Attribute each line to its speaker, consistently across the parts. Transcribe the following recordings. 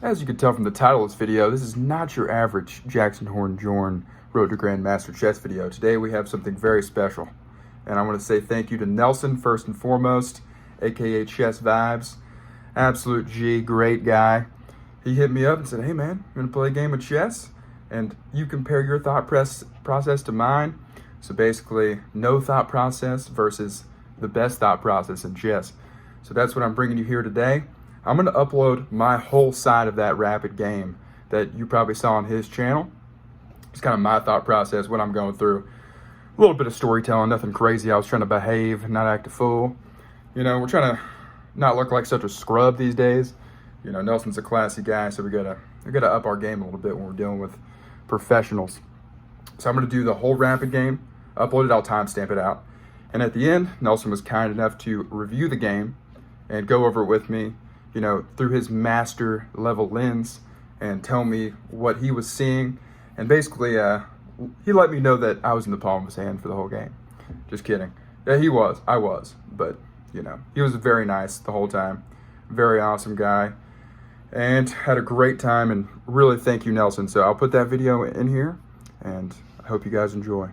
Speaker 1: As you can tell from the title of this video, this is not your average Jackson Horn Jorn Road to Grandmaster chess video. Today we have something very special. And I want to say thank you to Nelson first and foremost, aka Chess Vibes. Absolute G, great guy. He hit me up and said, hey man, I'm going to play a game of chess and you compare your thought process to mine. So basically, no thought process versus the best thought process in chess. So that's what I'm bringing you here today. I'm going to upload my whole side of that rapid game that you probably saw on his channel. It's kind of my thought process, what I'm going through. A little bit of storytelling, nothing crazy. I was trying to behave, not act a fool. You know, we're trying to not look like such a scrub these days. You know, Nelson's a classy guy, so we gotta up our game a little bit when we're dealing with professionals. So I'm going to do the whole rapid game, upload it, I'll timestamp it out. And at the end, Nelson was kind enough to review the game and go over it with me, you know, through his master level lens and tell me what he was seeing. And basically, he let me know that I was in the palm of his hand for the whole game. Just kidding. Yeah, he was. I was. But, you know, he was very nice the whole time. Very awesome guy. And had a great time, and really thank you, Nelson. So I'll put that video in here, and I hope you guys enjoy.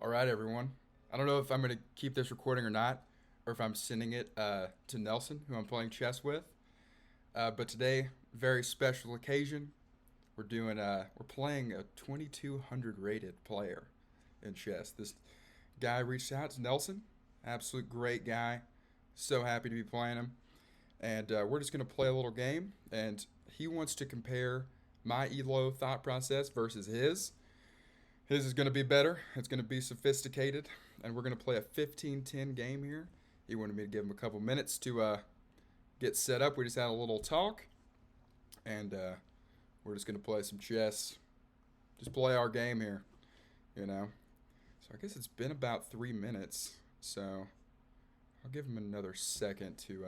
Speaker 1: All right, everyone. I don't know if I'm going to keep this recording or not, or if I'm sending it to Nelson, who I'm playing chess with. But today, very special occasion. We're playing a 2200 rated player in chess. This guy reached out to Nelson, absolute great guy. So happy to be playing him. And we're just going to play a little game, and he wants to compare my ELO thought process versus his. His is going to be better. It's going to be sophisticated, and we're going to play a 15-10 game here. He wanted me to give him a couple minutes to get set up. We just had a little talk, and we're just going to play some chess. Just play our game here, you know. So I guess it's been about 3 minutes, so I'll give him another second to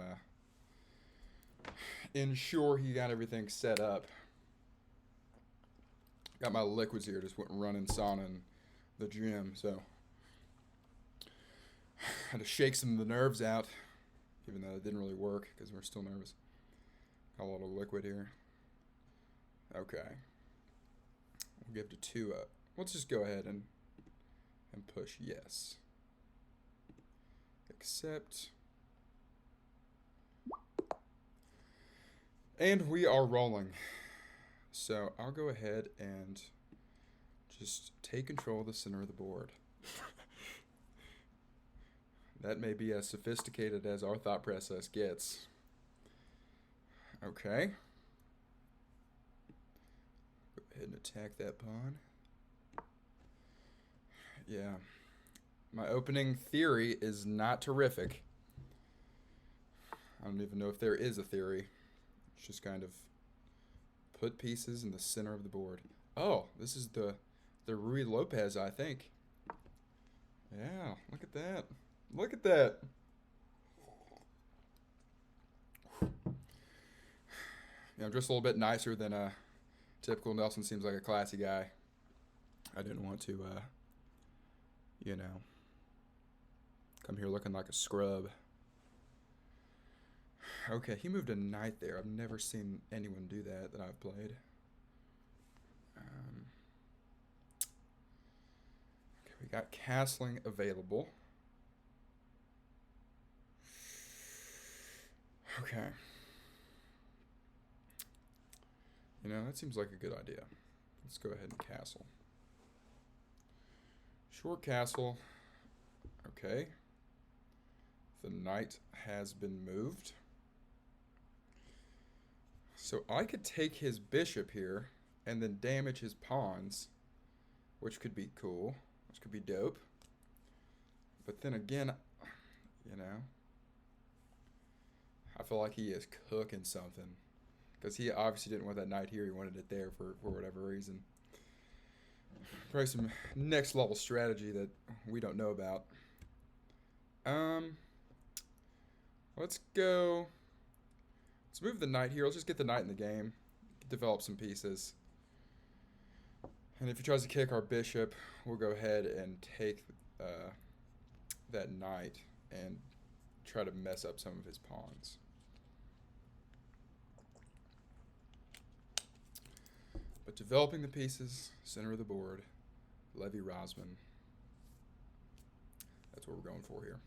Speaker 1: ensure he got everything set up. Got my liquids here, just went running sauna in the gym, so had to shake some of the nerves out, even though it didn't really work because we're still nervous. Got a lot of liquid here. Okay. We'll give it to 2 up. Let's just go ahead and push yes. Accept. And we are rolling. So I'll go ahead and just take control of the center of the board. That may be as sophisticated as our thought process gets. Okay. Go ahead and attack that pawn. Yeah. My opening theory is not terrific. I don't even know if there is a theory. It's just kind of put pieces in the center of the board. Oh, this is the Ruy Lopez, I think. Yeah, look at that. Look at that. You know, just a little bit nicer than typical Nelson. Seems like a classy guy. I didn't want to, you know, come here looking like a scrub. Okay, he moved a knight there. I've never seen anyone do that I've played. Okay, we got castling available. Okay. You know, that seems like a good idea. Let's go ahead and castle. Short castle. Okay. The knight has been moved. So I could take his bishop here and then damage his pawns, which could be cool, which could be dope. But then again, you know, I feel like he is cooking something. Because he obviously didn't want that knight here. He wanted it there for whatever reason. Probably some next level strategy that we don't know about. Let's go. Let's move the knight here. Let's just get the knight in the game. Develop some pieces. And if he tries to kick our bishop, we'll go ahead and take that knight and try to mess up some of his pawns. Developing the pieces, center of the board, Levy Rosman. That's what we're going for here.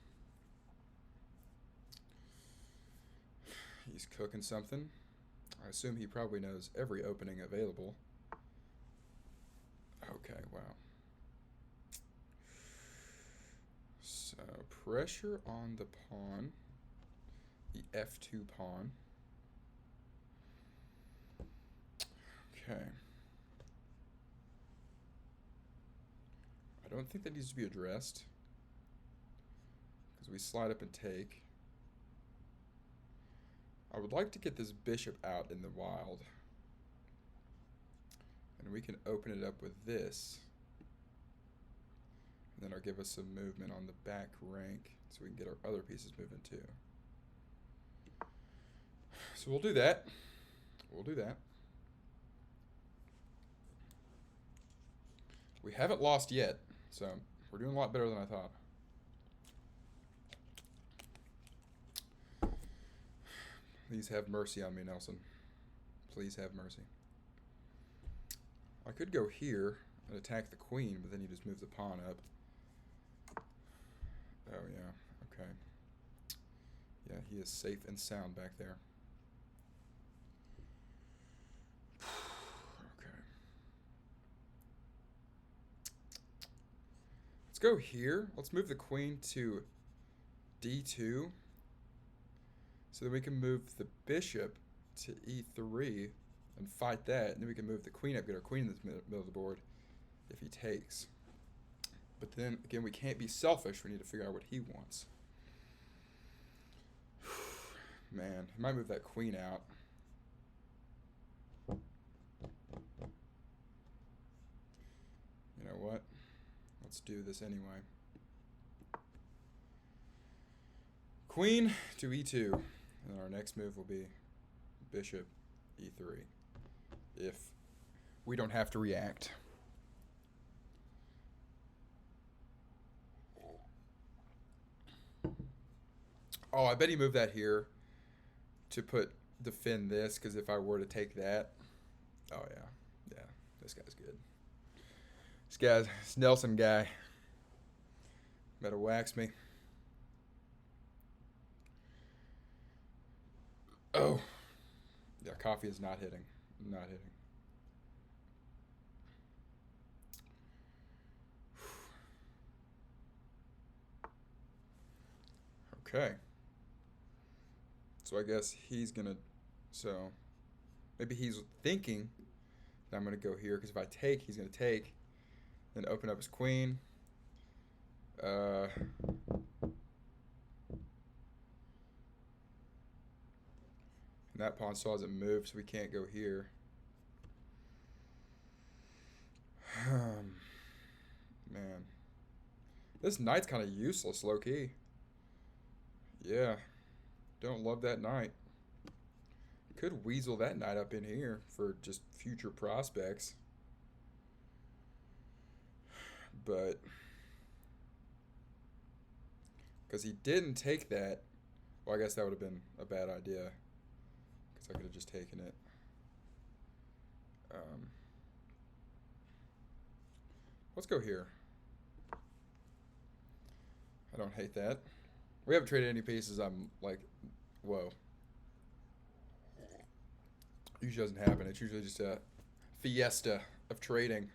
Speaker 1: He's cooking something. I assume he probably knows every opening available. Okay, wow. So, pressure on the pawn, the f2 pawn. Okay. I don't think that needs to be addressed, because we slide up and take. I would like to get this bishop out in the wild. And we can open it up with this. And then it'll give us some movement on the back rank so we can get our other pieces moving too. So we'll do that. We'll do that. We haven't lost yet, so we're doing a lot better than I thought. Please have mercy on me, Nelson. Please have mercy. I could go here and attack the queen, but then you just move the pawn up. Oh, yeah. Okay. Yeah, he is safe and sound back there. Okay. Let's go here. Let's move the queen to d2. So then we can move the bishop to e3 and fight that. And then we can move the queen up, get our queen in the middle of the board if he takes. But then, again, we can't be selfish. We need to figure out what he wants. Man, he might move that queen out. You know what? Let's do this anyway. Queen to e2. And our next move will be bishop e3. If we don't have to react. Oh, I bet he moved that here to defend this, because if I were to take that, oh yeah, yeah, this guy's good. This Nelson guy better wax me. Oh, yeah, coffee is not hitting, not hitting. Okay. So I guess he's gonna, so maybe he's thinking that I'm gonna go here, because if I take, he's gonna take, then open up his queen. And that pawn still hasn't moved, so we can't go here. Man. This knight's kind of useless, low-key. Yeah. Don't love that knight. Could weasel that knight up in here for just future prospects. But because he didn't take that, well, I guess that would have been a bad idea, because I could have just taken it. Let's go here. I don't hate that. We haven't traded any pieces. I'm like, whoa. Usually doesn't happen. It's usually just a fiesta of trading.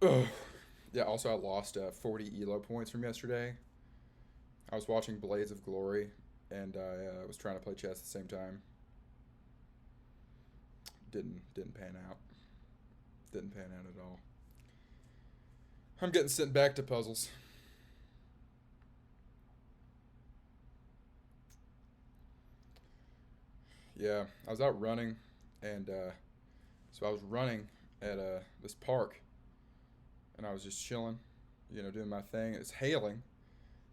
Speaker 1: Ugh. Yeah, also I lost 40 ELO points from yesterday. I was watching Blades of Glory, and I was trying to play chess at the same time. Didn't pan out. Didn't pan out at all. I'm getting sent back to puzzles. Yeah, I was out running, and so I was running at this park, and I was just chilling, doing my thing. It's hailing,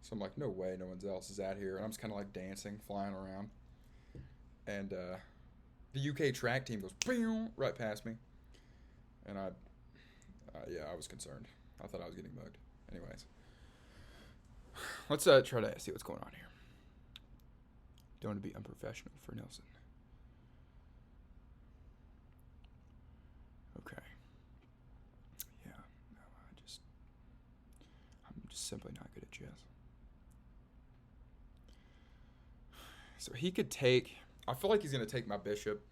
Speaker 1: so I'm like, no way, no one else is out here. And I'm just kind of like dancing, flying around, and the UK track team goes right past me, and I was concerned. I thought I was getting mugged. Anyways, let's try to see what's going on here. Don't want to be unprofessional for Nelson. Okay. Yeah. No, I'm just simply not good at chess. So he could take. I feel like he's gonna take my bishop.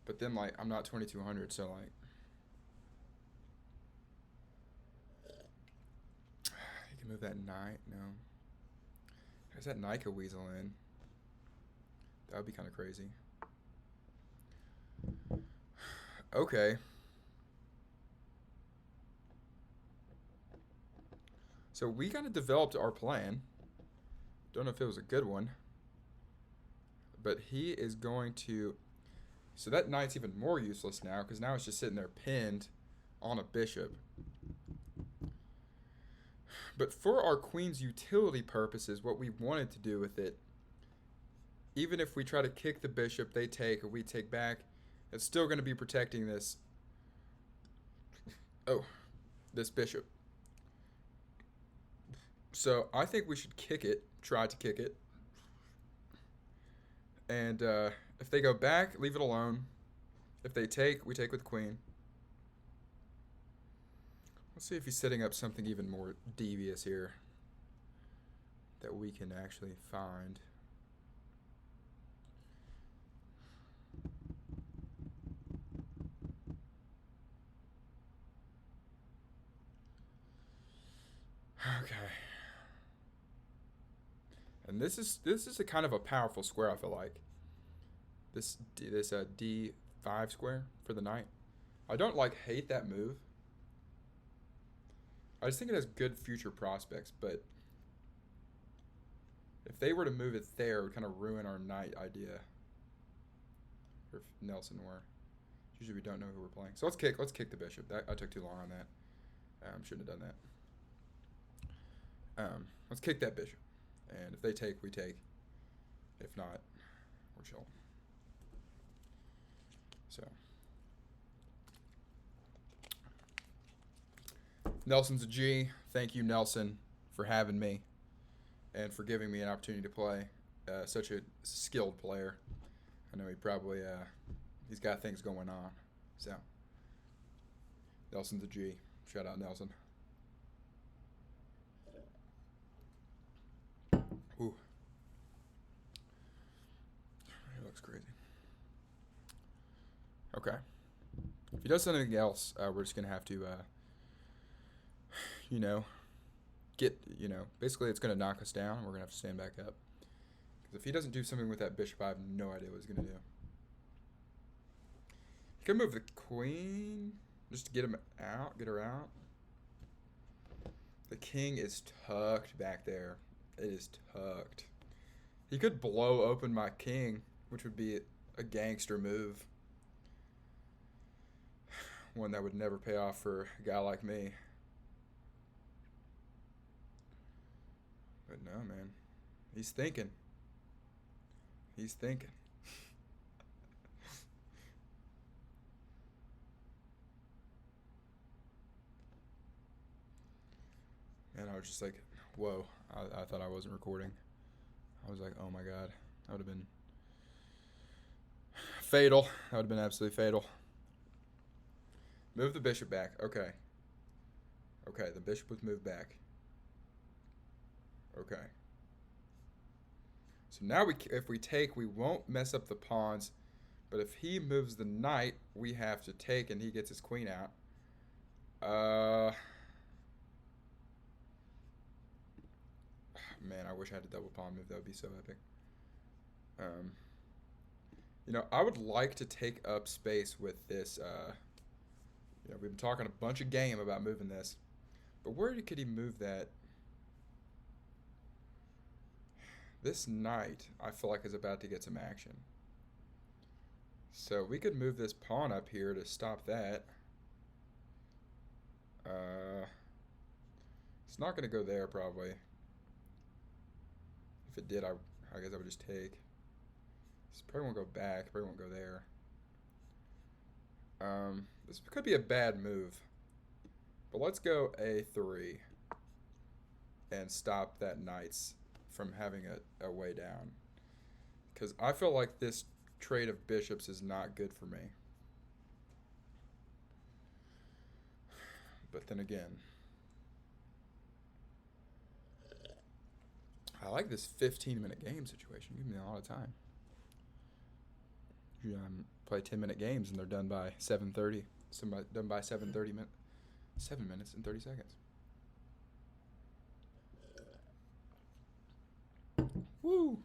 Speaker 1: But then, like, I'm not 2200, so, like, he can move that knight. No. There's that knight could weasel in. That would be kind of crazy. Okay. So we kind of developed our plan. Don't know if it was a good one. But he is going to... So that knight's even more useless now, because now it's just sitting there pinned on a bishop. But for our queen's utility purposes, what we wanted to do with it, even if we try to kick the bishop, they take, or we take back, it's still going to be protecting this... Oh, this bishop. So I think we should kick it, try to kick it. And if they go back, leave it alone. If they take, we take with queen. Let's see if he's setting up something even more devious here that we can actually find. Okay. And this is a kind of a powerful square, I feel like. This D5 square for the knight. I don't hate that move. I just think it has good future prospects, but if they were to move it there, it would kind of ruin our knight idea. Or if Nelson were. Usually we don't know who we're playing. So let's kick the bishop. I took too long on that. Shouldn't have done that. Let's kick that bishop. And if they take, we take. If not, we're chilling. So Nelson's a G. Thank you, Nelson, for having me and for giving me an opportunity to play. Such a skilled player. I know he probably he's got things going on. So Nelson's a G. Shout out, Nelson. Ooh. He looks crazy. Okay. If he does something else, we're just going to have to, basically it's going to knock us down, and we're going to have to stand back up. Because if he doesn't do something with that bishop, I have no idea what he's going to do. He could move the queen just to get her out. The king is tucked back there. It is tucked. He could blow open my king, which would be a gangster move. One that would never pay off for a guy like me. But no, man. He's thinking. He's thinking. And I was just like, whoa. I thought I wasn't recording. I was like, oh my god. That would have been fatal. That would have been absolutely fatal. Move the bishop back. Okay. Okay, the bishop was moved back. Okay. So now if we take, we won't mess up the pawns. But if he moves the knight, we have to take and he gets his queen out. Man, I wish I had a double pawn move. That would be so epic. I would like to take up space with this. We've been talking a bunch of game about moving this. But where could he move that? This knight, I feel like, is about to get some action. So we could move this pawn up here to stop that. It's not going to go there, probably. If it did, I guess I would just take. This probably won't go back. Probably won't go there. This could be a bad move. But let's go A3 and stop that knight's from having a way down. Because I feel like this trade of bishops is not good for me. But then again, I like this 15-minute game situation. Give me a lot of time. You play 10-minute games and they're done by 7:30. Somebody done by 7:30 minutes. 7 minutes and 30 seconds. Woo!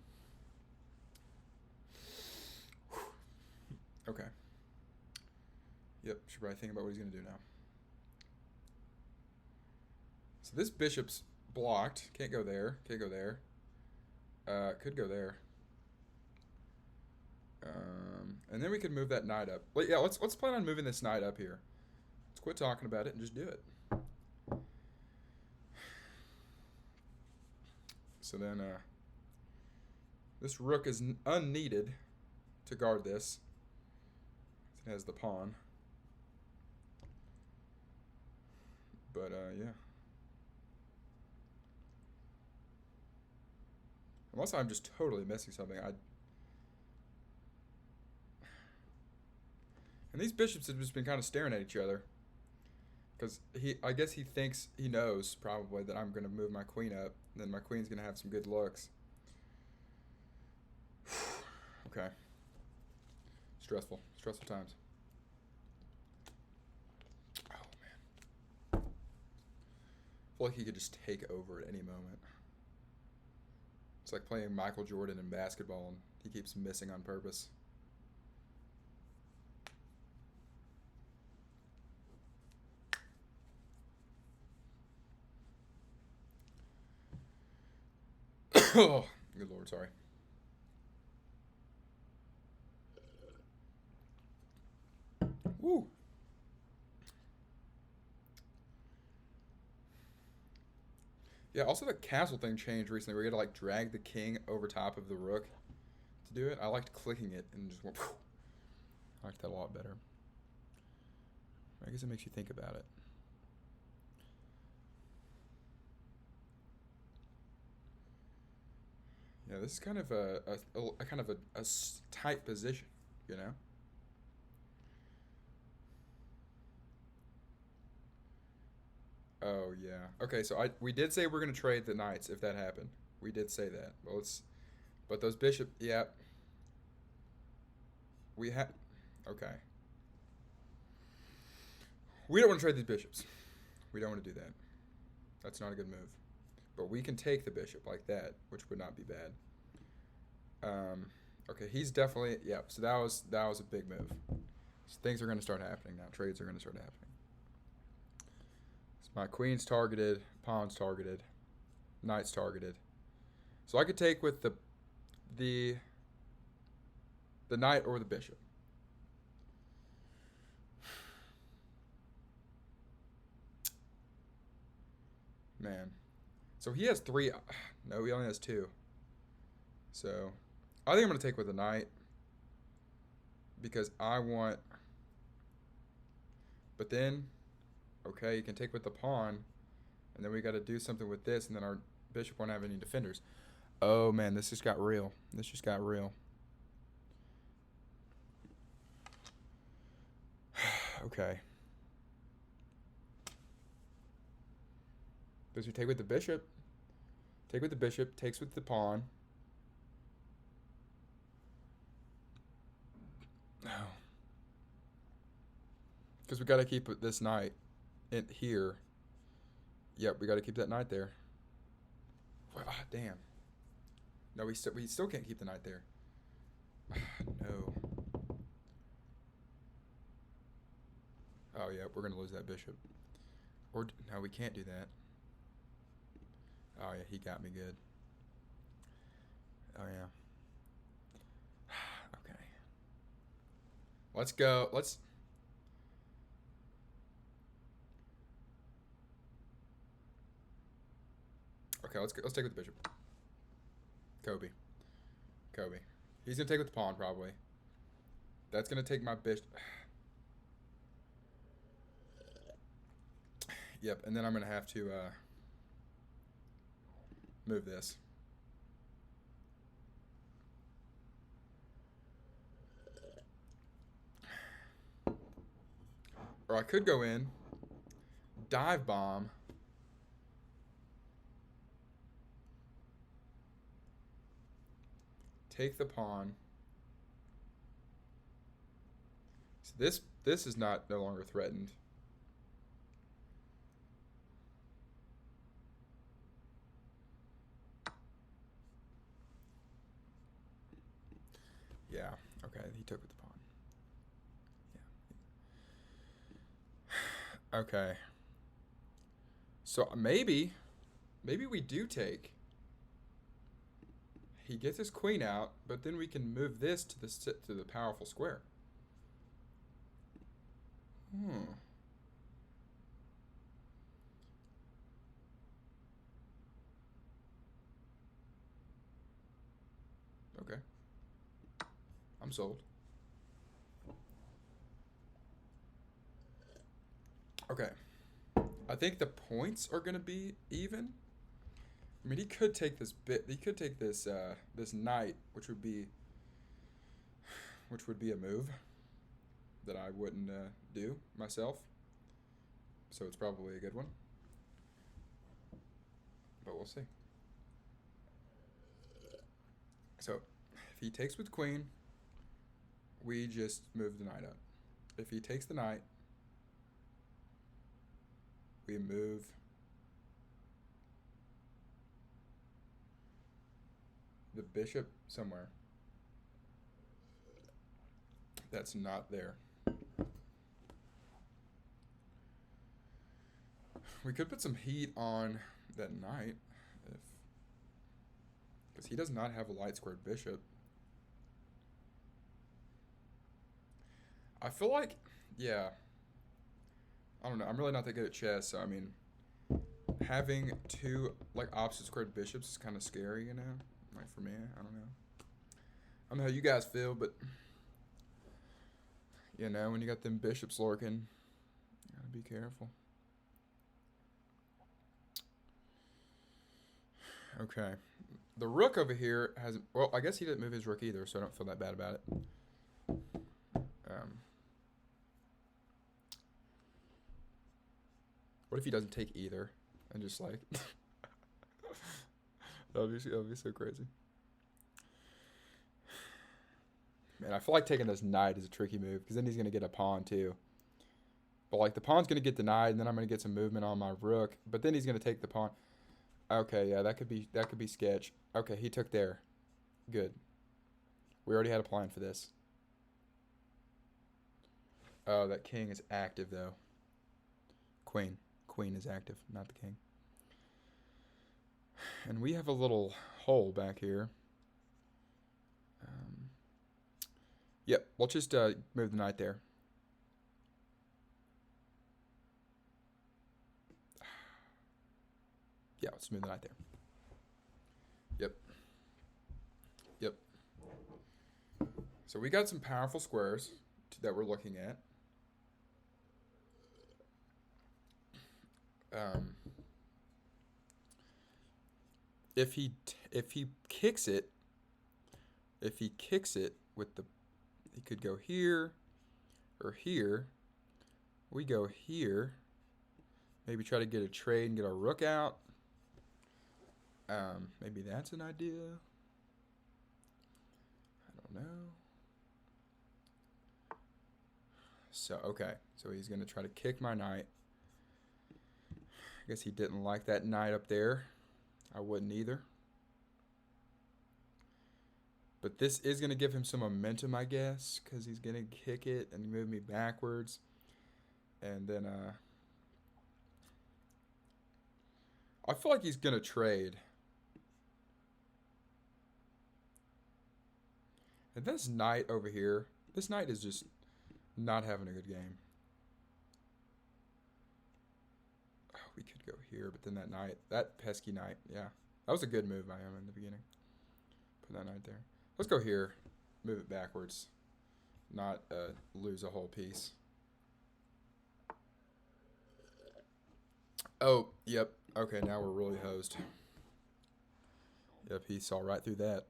Speaker 1: Okay. Yep, should probably think about what he's going to do now. So this bishop's blocked. Can't go there. Can't go there. Could go there. And then we could move that knight up. Well, yeah, let's plan on moving this knight up here. Let's quit talking about it and just do it. So then this rook is unneeded to guard this. It has the pawn. But yeah. Unless I'm just totally missing something, and these bishops have just been kind of staring at each other. Because I guess he thinks, he knows probably that I'm going to move my queen up. And then my queen's going to have some good looks. Okay. Stressful times. Oh, man. I feel like he could just take over at any moment. It's like playing Michael Jordan in basketball, and he keeps missing on purpose. Oh, good Lord, sorry. Woo. Yeah, also the castle thing changed recently where you had to like drag the king over top of the rook to do it. I liked clicking it and just went. I liked that a lot better. I guess it makes you think about it. Yeah, this is kind of a kind of a tight position, you know. Oh yeah. Okay, so we did say we're gonna trade the knights if that happened. We did say that. Well, but those bishop. Yeah, we have. Okay. We don't want to trade these bishops. We don't want to do that. That's not a good move. But we can take the bishop like that, which would not be bad. Okay, he's definitely, yeah. So that was a big move. So things are going to start happening now. Trades are going to start happening. So my queen's targeted, pawn's targeted, knight's targeted. So I could take with the knight or the bishop. Man. So he has 3. No, he only has 2. So I think I'm going to take with the knight because I want. But then, okay, you can take with the pawn, and then we got to do something with this, and then our bishop won't have any defenders. Oh man, this just got real. This just got real. Okay. Does he take with the bishop? Take with the bishop, takes with the pawn. No. Because we got to keep this knight in here. Yep, we got to keep that knight there. Well, damn. No, we still can't keep the knight there. No. Oh yeah, we're gonna lose that bishop. Or no, we can't do that. Oh yeah, he got me good. Oh yeah. Okay. Let's go. Okay, let's take with the bishop. Kobe. He's gonna take with the pawn probably. That's gonna take my bishop. Yep, and then I'm gonna have to move this. Or I could go in, dive bomb, take the pawn. So this is not no longer threatened. Yeah, okay, he took with the pawn. Yeah. Okay. So maybe we do take. He gets his queen out, but then we can move this to the powerful square. Okay. I'm sold. Okay. I think the points are gonna be even. I mean, he could take this bit. He could take this this knight, which would be a move that I wouldn't do myself. So it's probably a good one. But we'll see. So if he takes with queen, we just move the knight up. If he takes the knight, we move the bishop somewhere that's not there. We could put some heat on that knight because he does not have a light squared bishop. I feel like, yeah, I don't know. I'm really not that good at chess, so I mean, having two like opposite squared bishops is kind of scary, you know. Like for me, I don't know. I don't know how you guys feel, but you know, when you got them bishops lurking, you gotta be careful. Okay, the rook over here has. Well, I guess he didn't move his rook either, so I don't feel that bad about it. What if he doesn't take either, and just like that would be so crazy. Man, I feel like taking this knight is a tricky move because then he's gonna get a pawn too. But like the pawn's gonna get denied, and then I'm gonna get some movement on my rook. But then he's gonna take the pawn. Okay, yeah, that could be sketch. Okay, he took there. Good. We already had a plan for this. Oh, that king is active though. Queen. Queen is active, not the king. And we have a little hole back here. Yep, we'll just move the knight there. Yeah, let's move the knight there. Yep. Yep. So we got some powerful squares that we're looking at. If he kicks it, with the, he could go here or here. We go here. Maybe try to get a trade and get our rook out. Maybe that's an idea. I don't know. So, okay. So he's going to try to kick my knight. I guess he didn't like that knight up there. I wouldn't either. But this is going to give him some momentum, I guess, because he's going to kick it and move me backwards. And then I feel like he's going to trade. And this knight over here, this knight is just not having a good game. Oh, we could go here, but then that knight, that pesky knight, yeah. That was a good move by him in the beginning. Put that knight there. Let's go here. Move it backwards. Not lose a whole piece. Oh, yep. Okay, now we're really hosed. Yep, he saw right through that.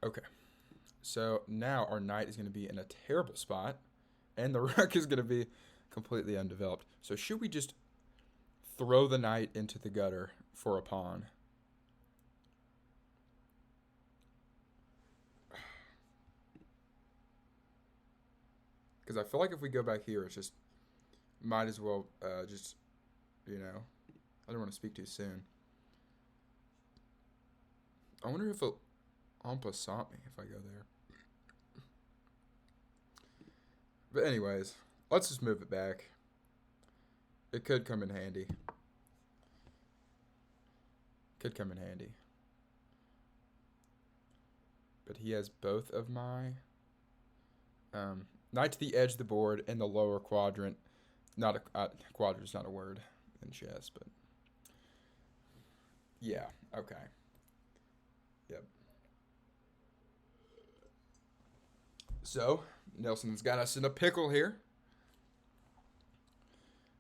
Speaker 1: Okay. So now our knight is going to be in a terrible spot, and the rook is going to be completely undeveloped. So should we just throw the knight into the gutter for a pawn? Because I feel like if we go back here, it's just might as well just, you know, I don't want to speak too soon. I wonder if it'll en passant me if I go there. But anyways, let's just move it back. It could come in handy. Could come in handy. But he has both of my knight to the edge of the board in the lower quadrant. Not a quadrant is not a word in chess, but yeah. Okay. Yep. So Nelson's got us in a pickle here.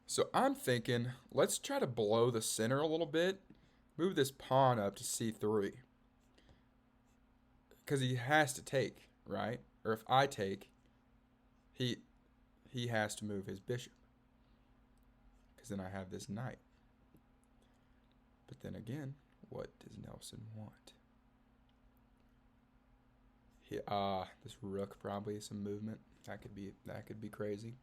Speaker 1: So I'm thinking, let's try to blow the center a little bit. Move this pawn up to c3. Because he has to take, right? Or if I take, he has to move his bishop. Because then I have this knight. But then again, what does Nelson want? This rook probably some movement. That could be crazy.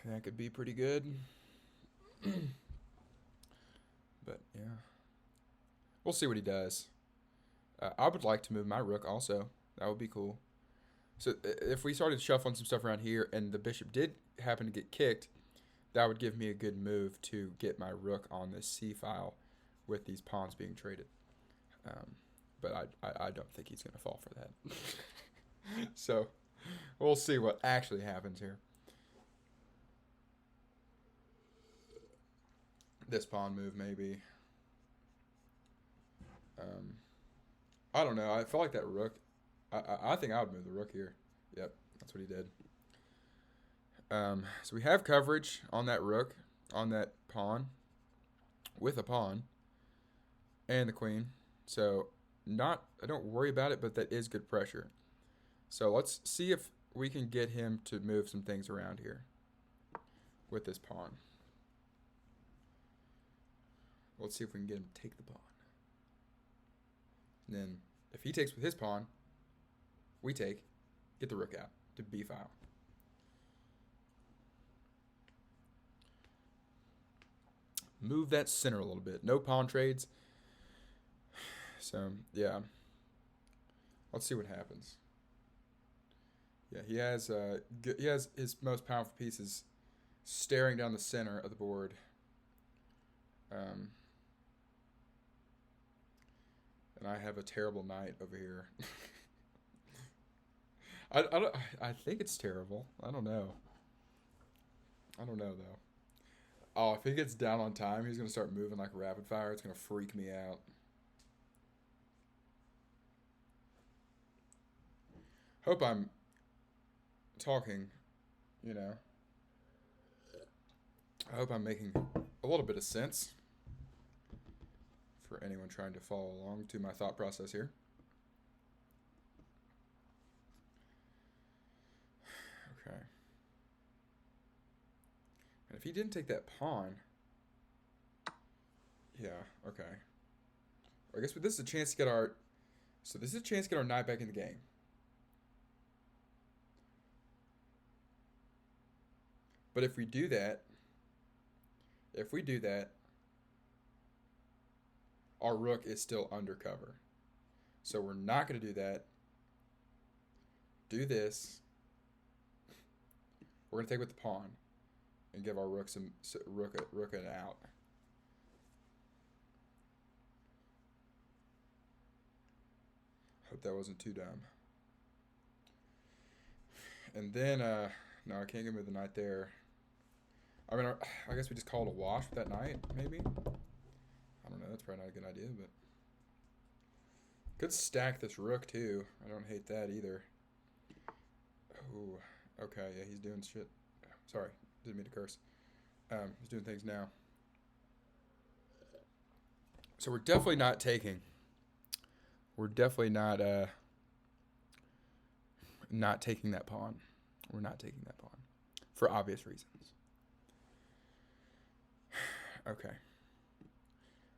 Speaker 1: That could be pretty good. But yeah, we'll see what he does. I would like to move my rook also. That would be cool. So if we started shuffling some stuff around here and the bishop did happen to get kicked, that would give me a good move to get my rook on this c file with these pawns being traded. But I don't think he's going to fall for that. So we'll see what actually happens here. This pawn move maybe. I don't know. I feel like that rook. I think I would move the rook here. Yep, that's what he did. So we have coverage on that rook, on that pawn, with a pawn, and the queen. So I don't worry about it, but that is good pressure. So let's see if we can get him to move some things around here with this pawn. Let's see if we can get him to take the pawn. And then if he takes with his pawn, we take, get the rook out to b file. Move that center a little bit. No pawn trades. So yeah, let's see what happens. Yeah, he has his most powerful pieces staring down the center of the board. And I have a terrible knight over here. I think it's terrible. I don't know. Though. Oh, if he gets down on time, he's gonna start moving like rapid fire. It's gonna freak me out. Hope I'm talking, you know. I hope I'm making a little bit of sense for anyone trying to follow along to my thought process here. Okay. And if he didn't take that pawn, yeah, okay. I guess this is a chance to get our, this is a chance to get our knight back in the game. But if we do that, our rook is still undercover. So we're not going to do that. Do this. We're going to take with the pawn and give our rook rook an out. Hope that wasn't too dumb. And then, no, I can't get with the knight there. I mean, I guess we just call it a wash with that knight, maybe? I don't know, that's probably not a good idea, but... Could stack this rook, too. I don't hate that, either. Oh, okay, yeah, he's doing shit. Sorry, didn't mean to curse. He's doing things now. So we're definitely not taking. We're definitely not taking that pawn. We're not taking that pawn for obvious reasons. Okay.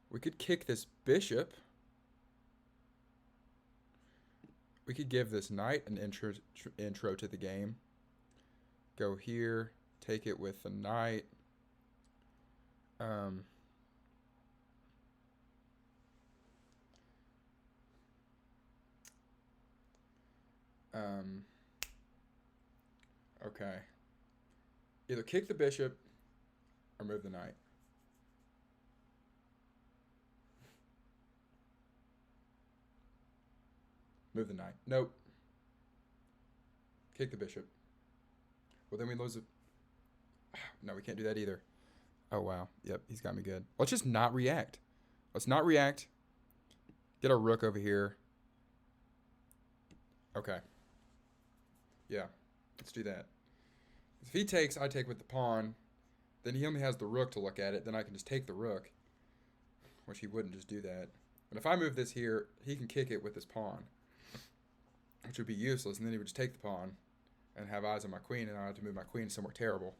Speaker 1: We could kick this bishop. We could give this knight an intro to the game. Go here, take it with the knight. Okay. Either kick the bishop or move the knight. Move the knight. Nope. Kick the bishop. Well, then we lose it. No, we can't do that either. Oh, wow. Yep, he's got me good. Let's just not react. Let's not react. Get our rook over here. Okay. Yeah, let's do that. If he takes, I take with the pawn. Then he only has the rook to look at it. Then I can just take the rook, which he wouldn't just do that. But if I move this here, he can kick it with his pawn, which would be useless. And then he would just take the pawn and have eyes on my queen, and I have to move my queen somewhere terrible.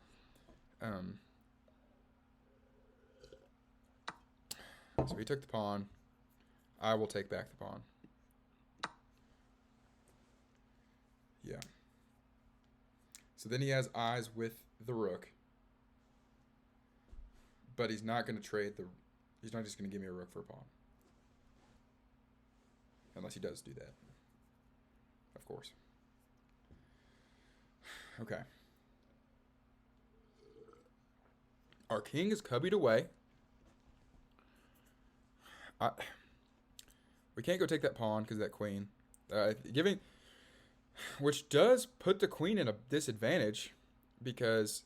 Speaker 1: So he took the pawn. I will take back the pawn. Yeah. So then he has eyes with the rook. But he's not going to trade the... He's not just going to give me a rook for a pawn. Unless he does do that. Of course. Okay. Our king is cubbied away. We can't go take that pawn because of that queen. Which does put the queen in a disadvantage because...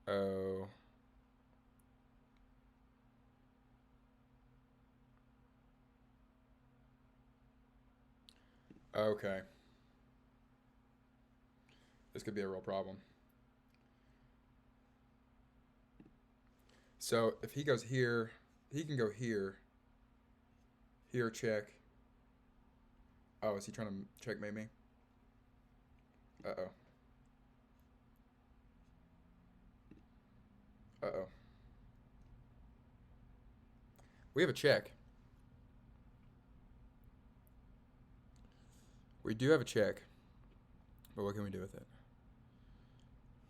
Speaker 1: Oh. Okay. This could be a real problem. So if he goes here, he can go here. Here, check. Oh, is he trying to checkmate me? Uh-oh. Uh-oh. We have a check. We do have a check. But what can we do with it?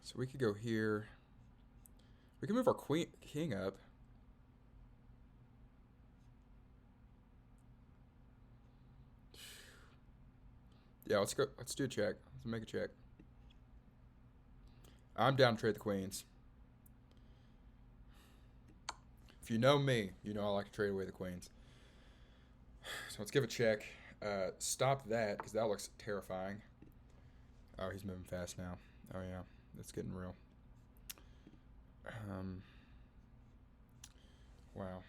Speaker 1: So we could go here. We can move our king up. Yeah, let's go. Let's do a check. Let's make a check. I'm down to trade the queens. If you know me, you know I like to trade away the queens. So let's give a check. Stop that, because that looks terrifying. Oh, he's moving fast now. Oh, yeah. That's getting real. Wow.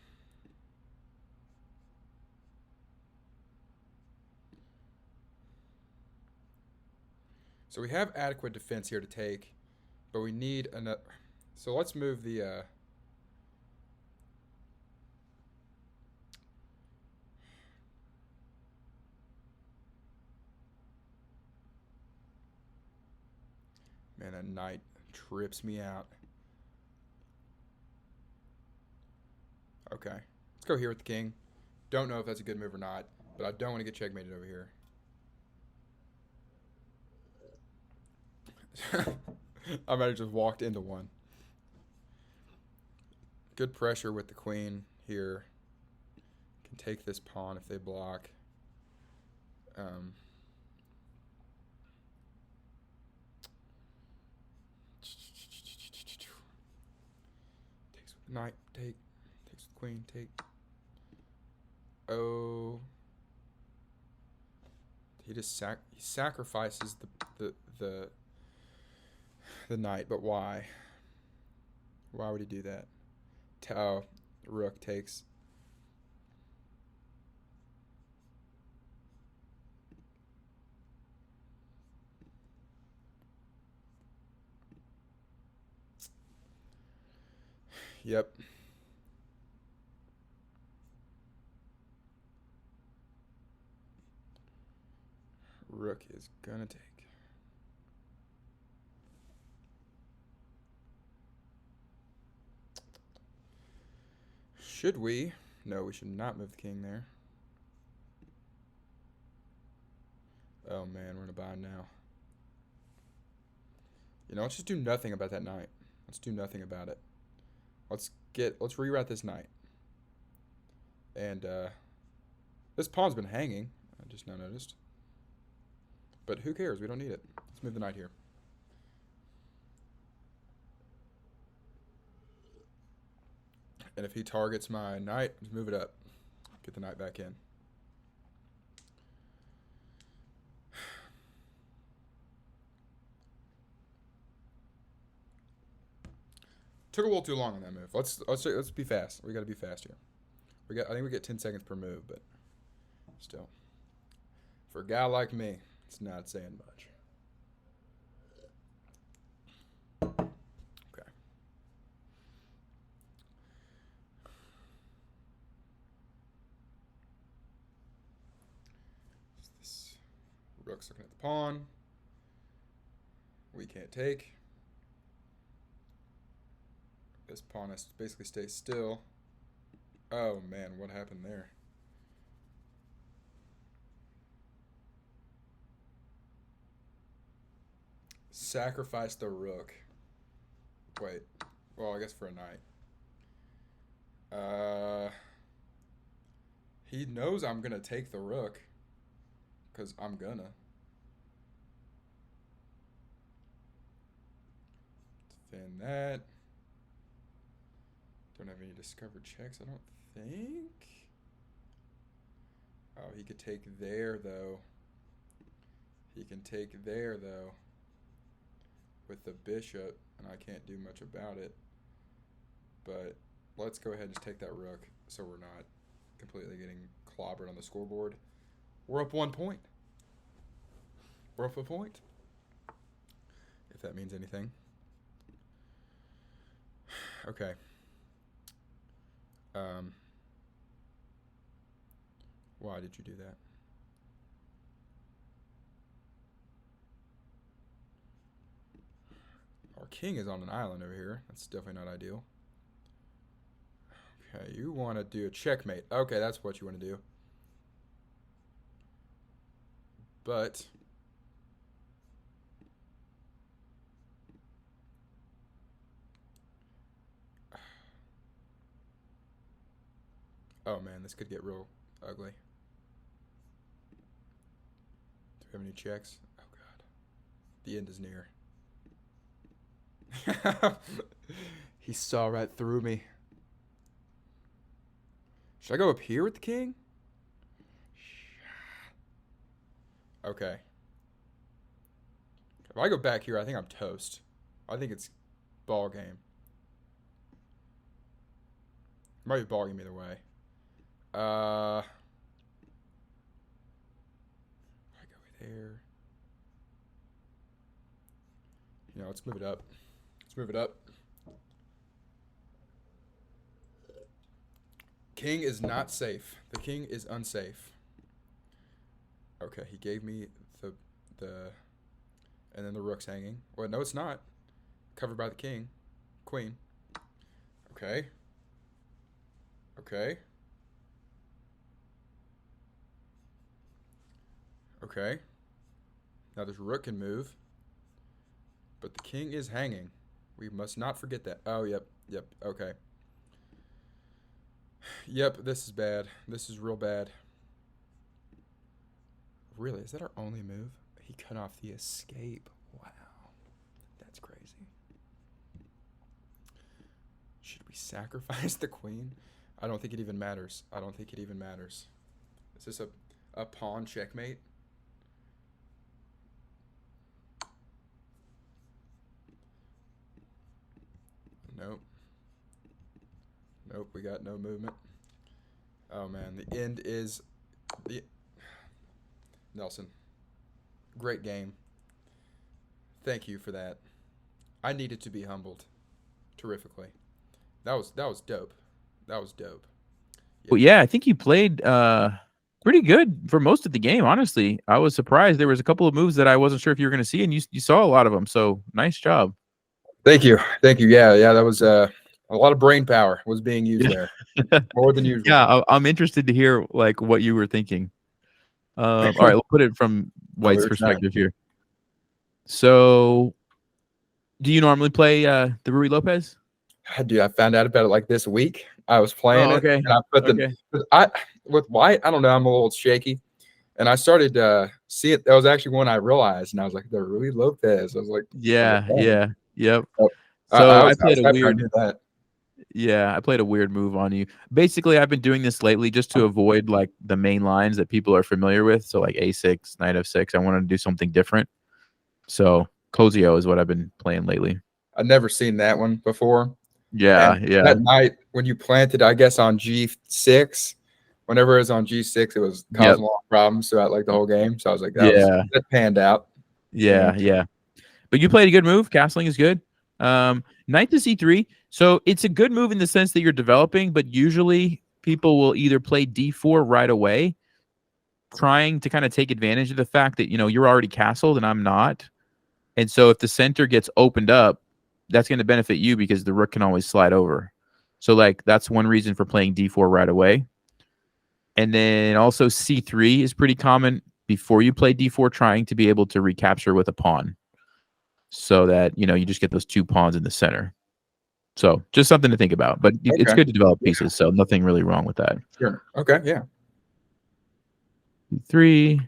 Speaker 1: So we have adequate defense here to take, but we need another. So let's move the. Man, that knight trips me out. Okay. Let's go here with the king. Don't know if that's a good move or not, but I don't want to get checkmated over here. I might have just walked into one. Good pressure with the queen here. Can take this pawn if they block. Takes with the knight. Takes with the queen. Take. Oh. He just he sacrifices the knight, but why? Why would he do that? Oh, rook takes. Yep. Rook is gonna take. Should we? No, we should not move the king there. Oh man, we're in a bind now. You know, let's just do nothing about that knight. Let's do nothing about it. Let's reroute this knight. And this pawn's been hanging. I just now noticed. But who cares? We don't need it. Let's move the knight here. And if he targets my knight, just move it up. Get the knight back in. Took a little too long on that move. Let's be fast. We got to be fast here. I think we get 10 seconds per move, but still, for a guy like me, it's not saying much. Okay. This rook's looking at the pawn. We can't take. This pawn has to basically stay still. Oh man, what happened there? Sacrifice the rook. Wait. Well, I guess for a knight. He knows I'm gonna take the rook. Because I'm gonna. Defend that. Don't have any discovered checks, I don't think. Oh, he could take there, though. He can take there, though. With the bishop, and I can't do much about it. But let's go ahead and just take that rook so we're not completely getting clobbered on the scoreboard. We're up 1 point. We're up a point. If that means anything. Okay. Why did you do that? Our king is on an island over here. That's definitely not ideal. Okay, you want to do a checkmate. Okay, that's what you want to do. But oh man, this could get real ugly. Do we have any checks? Oh god. The end is near. He saw right through me. Should I go up here with the king? Okay. If I go back here, I think I'm toast. I think it's ball game. It might be ball game either way. I go there. You know, let's move it up. Let's move it up. King is not safe. The king is unsafe. Okay, he gave me the and then the rook's hanging. Well, no, it's not. Covered by the king. Queen. Okay. Okay. Okay. Now this rook can move. But the king is hanging. We must not forget that. Oh, yep. Yep. Okay. Yep, this is bad. This is real bad. Really? Is that our only move? He cut off the escape. Wow. That's crazy. Should we sacrifice the queen? I don't think it even matters. I don't think it even matters. Is this a pawn checkmate? Nope. Nope, we got no movement. Oh man, the end is the Nelson. Great game. Thank you for that. I needed to be humbled terrifically. That was dope. That was dope.
Speaker 2: Well,
Speaker 1: Yep.
Speaker 2: yeah, I think you played Pretty good for most of the game, honestly. I was surprised. There was a couple of moves that I wasn't sure if you were going to see, and you saw a lot of them. So nice job.
Speaker 1: Thank you, thank you. Yeah, yeah, that was a lot of brain power was being used
Speaker 2: Yeah,
Speaker 1: there, more than usual.
Speaker 2: yeah. I'm interested to hear like what you were thinking. All right, we'll put it from
Speaker 1: Oh, we
Speaker 2: White's
Speaker 1: were trying.
Speaker 2: perspective here. So, do you normally play the Rui Lopez?
Speaker 1: Dude, I found out about it like this week. I was playing
Speaker 2: Oh,
Speaker 1: it,
Speaker 2: okay,
Speaker 1: and I put the
Speaker 2: okay.
Speaker 1: I with White. I don't know. I'm a little shaky, and I started see it. That was actually one I realized, and I was like, "The Rui Lopez." I was like,
Speaker 2: Yeah,
Speaker 1: "Dang."
Speaker 2: yeah, yep.
Speaker 1: Oh,
Speaker 2: So
Speaker 1: I was happy I knew that.
Speaker 2: I played a weird move on you. Basically, I've been doing this lately just to avoid like the main lines that people are familiar with. So like A6, Knight F6. I wanted to do something different. So Cozio is what I've been playing lately.
Speaker 1: I'd never seen that one before.
Speaker 2: Yeah,
Speaker 1: And
Speaker 2: yeah,
Speaker 1: that night when you planted, I guess on G6, whenever it was on G6, it was
Speaker 2: yep,
Speaker 1: causing a lot of problems throughout like the whole game. So I was like,
Speaker 2: yeah,
Speaker 1: that panned out. So
Speaker 2: yeah. But you played a good move. Castling is good. Knight to C3. So it's a good move in the sense that you're developing, but usually people will either play D4 right away, trying to kind of take advantage of the fact that, you're already castled and I'm not. And so if the center gets opened up, that's going to benefit you because the rook can always slide over. So like that's one reason for playing D4 right away. And then also C3 is pretty common before you play D4, trying to be able to recapture with a pawn so that, you just get those two pawns in the center. So just something to think about, but it's
Speaker 1: okay,
Speaker 2: good to develop
Speaker 1: yeah,
Speaker 2: pieces. So nothing really wrong with that.
Speaker 1: sure, okay, yeah.
Speaker 2: E3,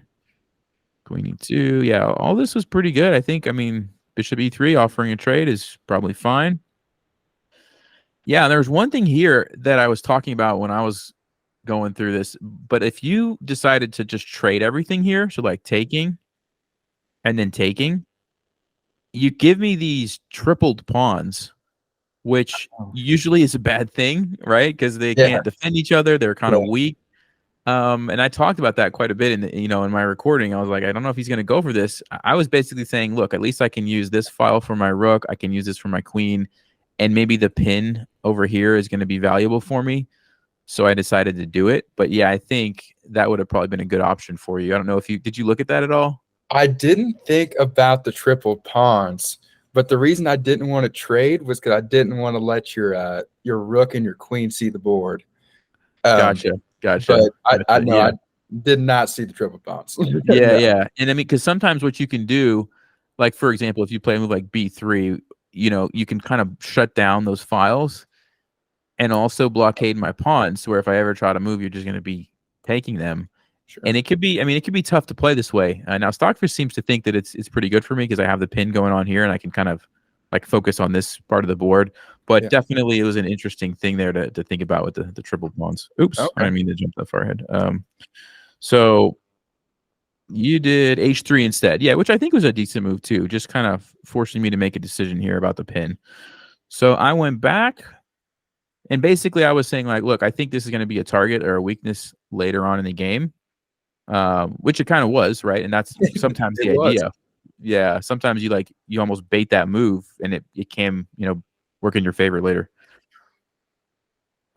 Speaker 2: Queen E2. Yeah, all this was pretty good. I think, Bishop E3 offering a trade is probably fine. Yeah, there's one thing here that I was talking about when I was going through this. But if you decided to just trade everything here, so like taking and then taking, you give me these tripled pawns, which
Speaker 1: Oh,
Speaker 2: usually is a bad thing, right? Because they
Speaker 1: yeah,
Speaker 2: can't defend each other. They're kind of
Speaker 1: yeah,
Speaker 2: weak. And I talked about that quite a bit in my recording. I was like, I don't know if he's going to go for this. I was basically saying, look, at least I can use this file for my rook. I can use this for my queen, and maybe the pin over here is going to be valuable for me. So I decided to do it. But yeah, I think that would have probably been a good option for you. I don't know if did you look at that at all?
Speaker 1: I didn't think about the triple pawns, but the reason I didn't want to trade was because I didn't want to let your rook and your queen see the board. Um,
Speaker 2: Gotcha. Gotcha.
Speaker 1: but I
Speaker 2: Gotcha.
Speaker 1: know
Speaker 2: Yeah.
Speaker 1: I did not see the triple pawns.
Speaker 2: Yeah.
Speaker 1: No,
Speaker 2: Yeah. And because sometimes what you can do, like, for example, if you play a move like B3, you can kind of shut down those files and also blockade my pawns, where if I ever try to move, you're just going to be taking them. And
Speaker 1: sure,
Speaker 2: it could be tough to play this way. Now Stockfish seems to think that it's pretty good for me because I have the pin going on here and I can kind of like focus on this part of the board. But
Speaker 1: yeah,
Speaker 2: definitely it was an interesting thing there to think about with the triple pawns. Oops, I
Speaker 1: okay,
Speaker 2: didn't mean to jump that far ahead. So you did H3 instead. Yeah, which I think was a decent move too, just kind of forcing me to make a decision here about the pin. So I went back and basically I was saying like, look, I think this is going to be a target or a weakness later on in the game. Which it kind of was, right? And that's sometimes
Speaker 1: it
Speaker 2: the
Speaker 1: was.
Speaker 2: idea. Yeah, sometimes you almost bait that move, and it can work in your favor later.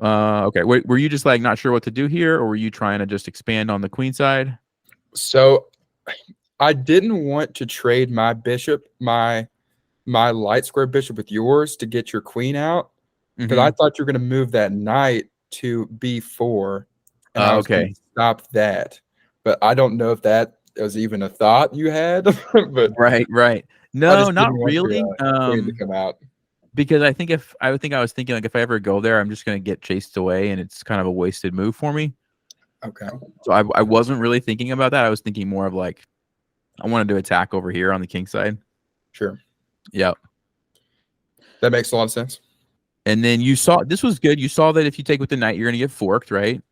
Speaker 2: Okay. Were you just like not sure what to do here, or were you trying to just expand on the queen side?
Speaker 1: So I didn't want to trade my bishop, my light square bishop with yours to get your queen out because I
Speaker 2: Mm-hmm.
Speaker 1: thought you were going to move that knight to b4, and I was going
Speaker 2: Okay.
Speaker 1: to stop that. But I don't know if that was even a thought you had, but
Speaker 2: Right. Right.
Speaker 1: I
Speaker 2: No,
Speaker 1: just
Speaker 2: not
Speaker 1: didn't want your
Speaker 2: really.
Speaker 1: queen to come out.
Speaker 2: Because I was thinking like if I ever go there, I'm just gonna get chased away, and it's kind of a wasted move for me.
Speaker 1: Okay,
Speaker 2: So I wasn't really thinking about that. I was thinking more of like I wanted to attack over here on the king side.
Speaker 1: sure.
Speaker 2: Yep.
Speaker 1: That makes a lot of sense.
Speaker 2: And then you saw this was good. You saw that if you take with the knight, you're gonna get forked, right?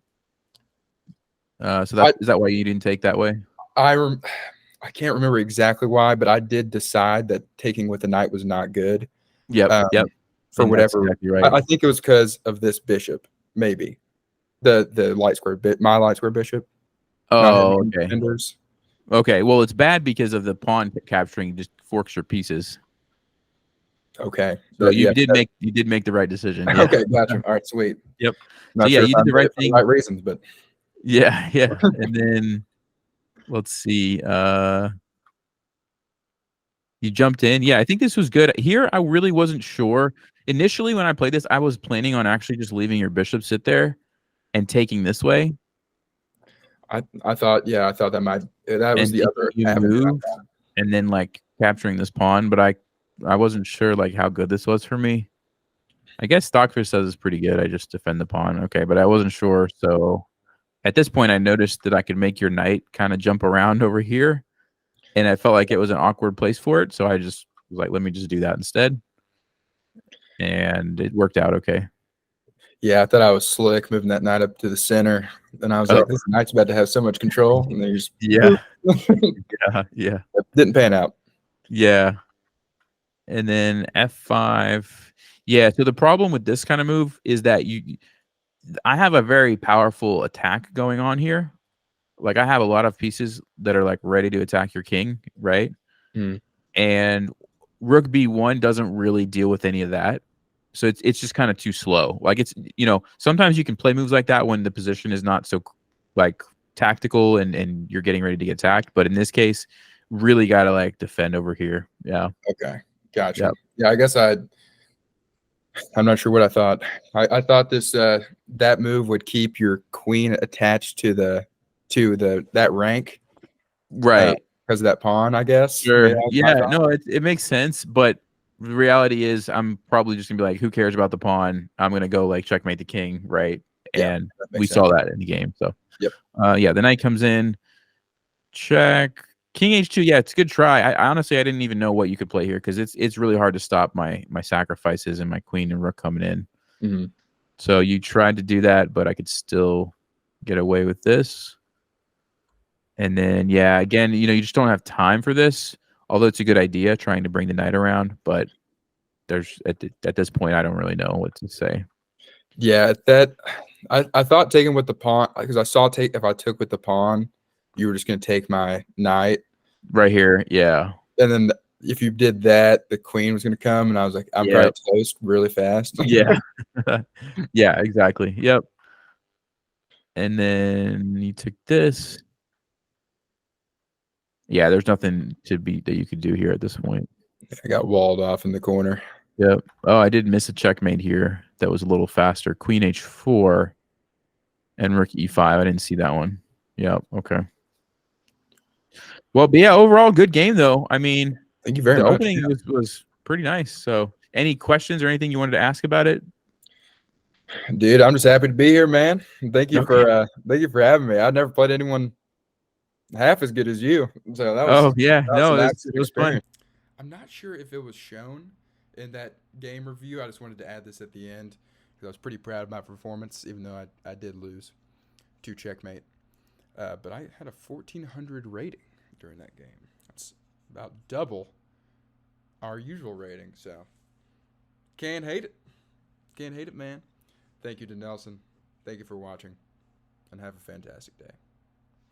Speaker 2: So
Speaker 1: I
Speaker 2: is that why you didn't take that way?
Speaker 1: I rem- I can't remember exactly why, but I did decide that taking with the knight was not good.
Speaker 2: Yep, yep.
Speaker 1: For
Speaker 2: And that's
Speaker 1: whatever,
Speaker 2: exactly right.
Speaker 1: I think it was because of this bishop, maybe the light square bit, my light square bishop, not having
Speaker 2: Oh,
Speaker 1: any
Speaker 2: okay.
Speaker 1: defenders.
Speaker 2: Okay. Well, it's bad because of the pawn capturing just forks your pieces.
Speaker 1: Okay,
Speaker 2: So
Speaker 1: that, yeah.
Speaker 2: you did make the right decision. Yeah.
Speaker 1: Okay, gotcha. All right, sweet.
Speaker 2: Yep. So
Speaker 1: Not
Speaker 2: yeah,
Speaker 1: sure if
Speaker 2: you
Speaker 1: I
Speaker 2: did the
Speaker 1: did
Speaker 2: right
Speaker 1: it for the
Speaker 2: thing.
Speaker 1: right reasons, but
Speaker 2: Yeah, yeah. And then let's see. You jumped in. Yeah, I think this was good. Here, I really wasn't sure. Initially, when I played this, I was planning on actually just leaving your bishop sit there and taking this way
Speaker 1: I thought, yeah, I thought that was
Speaker 2: and
Speaker 1: the
Speaker 2: making
Speaker 1: other
Speaker 2: you
Speaker 1: avenue.
Speaker 2: move and then like capturing this pawn, but I wasn't sure like how good this was for me. I guess Stockfish says it's pretty good. I just defend the pawn. Okay, but I wasn't sure. So at this point, I noticed that I could make your knight kind of jump around over here, and I felt like it was an awkward place for it. So I just was like, let me just do that instead, and it worked out okay.
Speaker 1: Yeah, I thought I was slick moving that knight up to the center. Then I was
Speaker 2: Oh
Speaker 1: like, this knight's about to have so much control, and then just
Speaker 2: yeah, yeah, yeah,
Speaker 1: didn't pan out.
Speaker 2: yeah. And then F5. Yeah. So the problem with this kind of move is that I have a very powerful attack going on here. Like I have a lot of pieces that are like ready to attack your king, right?
Speaker 1: Mm.
Speaker 2: And Rook B1 doesn't really deal with any of that. So it's just kind of too slow. Like it's sometimes you can play moves like that when the position is not so like tactical and you're getting ready to get attacked. But in this case, really gotta like defend over here. Yeah.
Speaker 1: Okay, gotcha.
Speaker 2: Yep.
Speaker 1: Yeah, I guess I'm not sure what I thought. I thought that move would keep your queen attached to that rank
Speaker 2: Right.
Speaker 1: because of that pawn. I guess.
Speaker 2: Sure.
Speaker 1: Yeah, I
Speaker 2: Yeah,
Speaker 1: thought.
Speaker 2: no, it makes sense, but the reality is I'm probably just gonna be like, who cares about the pawn? I'm gonna go like checkmate the king, right?
Speaker 1: Yeah,
Speaker 2: And
Speaker 1: that
Speaker 2: we
Speaker 1: makes sense.
Speaker 2: saw that in the game. So
Speaker 1: Yep.
Speaker 2: yeah, the knight comes in, check. King H2, yeah, it's a good try. I honestly I didn't even know what you could play here because it's really hard to stop my sacrifices and my queen and rook coming in.
Speaker 1: Mm-hmm.
Speaker 2: So you tried to do that, but I could still get away with this. And then yeah, again, you just don't have time for this. Although it's a good idea trying to bring the knight around, but there's at this point I don't really know what to say.
Speaker 1: Yeah, I thought taking with the pawn because I saw if I took with the pawn, you were just going to take my knight,
Speaker 2: Right here, yeah.
Speaker 1: and then if you did that, the queen was going to come, and I was like, I'm probably
Speaker 2: Yep.
Speaker 1: toast really fast.
Speaker 2: Yeah. Yeah, exactly. Yep. And then you took this. Yeah, there's nothing to beat that you could do here at this point.
Speaker 1: I got walled off in the corner.
Speaker 2: Yep. Oh, I did miss a checkmate here. That was a little faster. Queen H4 and Rook E5. I didn't see that one. Yep. Okay. Well, but yeah, overall good game though. I mean,
Speaker 1: Thank you very
Speaker 2: the
Speaker 1: much.
Speaker 2: opening was pretty nice. So, any questions or anything you wanted to ask about it?
Speaker 1: Dude, I'm just happy to be here, man.
Speaker 2: Okay.
Speaker 1: Thank you for having me. I've never played anyone half as good as you. So
Speaker 2: Oh yeah,
Speaker 1: that was
Speaker 2: no,
Speaker 1: an
Speaker 2: it
Speaker 1: accident
Speaker 2: was fun.
Speaker 1: experience. I'm not sure if it was shown in that game review. I just wanted to add this at the end because I was pretty proud of my performance, even though I did lose to checkmate. But I had a 1400 rating during that game. That's about double our usual rating. So can't hate it. Can't hate it, man. Thank you to Nelson. Thank you for watching, and have a fantastic day.